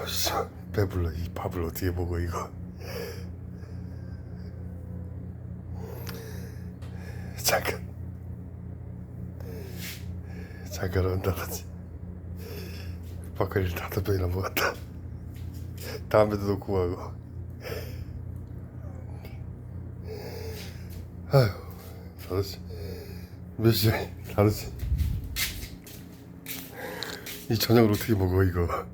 씨, 배불러. 이 밥을 어떻게 먹어 이거. 잠깐 온다든지. 밥거리를 5병이나 먹었다. 담배도 놓고 가고. 아휴, 5시. 몇 시야? 5시. 이 저녁을 어떻게 먹어 이거.